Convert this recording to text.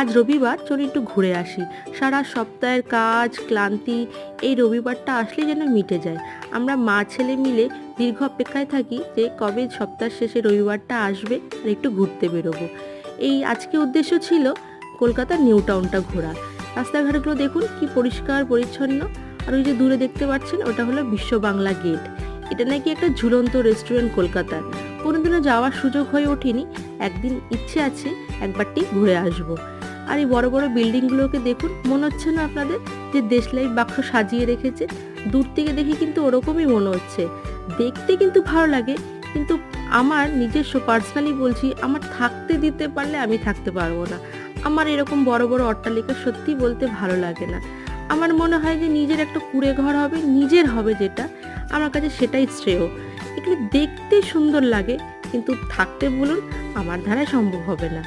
আজ রবিবার, চলুন একটু ঘুরে আসি। সারা সপ্তাহের কাজ ক্লান্তি এই রবিবারটা আসলে যেন মিটে যায়। আমরা মা ছেলে মিলে দীর্ঘ অপেক্ষায় থাকি যে কবে সপ্তাহ শেষে রবিবারটা আসবে আর একটু ঘুরতে বেরোবো। এই আজকে উদ্দেশ্য ছিল কলকাতার নিউ টাউনটা ঘোরা। রাস্তাঘাটগুলো দেখুন কি পরিষ্কার পরিচ্ছন্ন। আর ওই যে দূরে দেখতে পাচ্ছেন, ওটা হলো বিশ্ব বাংলা গেট। এটা নাকি একটা ঝুলন্ত রেস্টুরেন্ট কলকাতার। কোনোদিনও যাওয়ার সুযোগ হয়ে ওঠেনি, একদিন ইচ্ছে আছে একবারটি ঘুরে আসবো। আর এই বড় বড় বিল্ডিংগুলোকে দেখুন, মনে হচ্ছে না আপনাদের যে দেশলাই বাক্স সাজিয়ে রেখেছে? দূর থেকে দেখে কিন্তু ওরকমই মনে হচ্ছে। দেখতে কিন্তু ভালো লাগে, কিন্তু আমার নিজস্ব পার্সোনালি বলছি, আমার থাকতে দিতে পারলে আমি থাকতে পারবো না। আমার এরকম বড় বড় অট্টালিকা সত্যি বলতে ভালো লাগে না। আমার মনে হয় যে নিজের একটা কুঁড়ে ঘর হবে, নিজের হবে যেটা, আমার কাছে সেটাই শ্রেয়। এগুলো দেখতে সুন্দর লাগে, কিন্তু থাকতে বলুন আমার দ্বারা সম্ভব হবে না।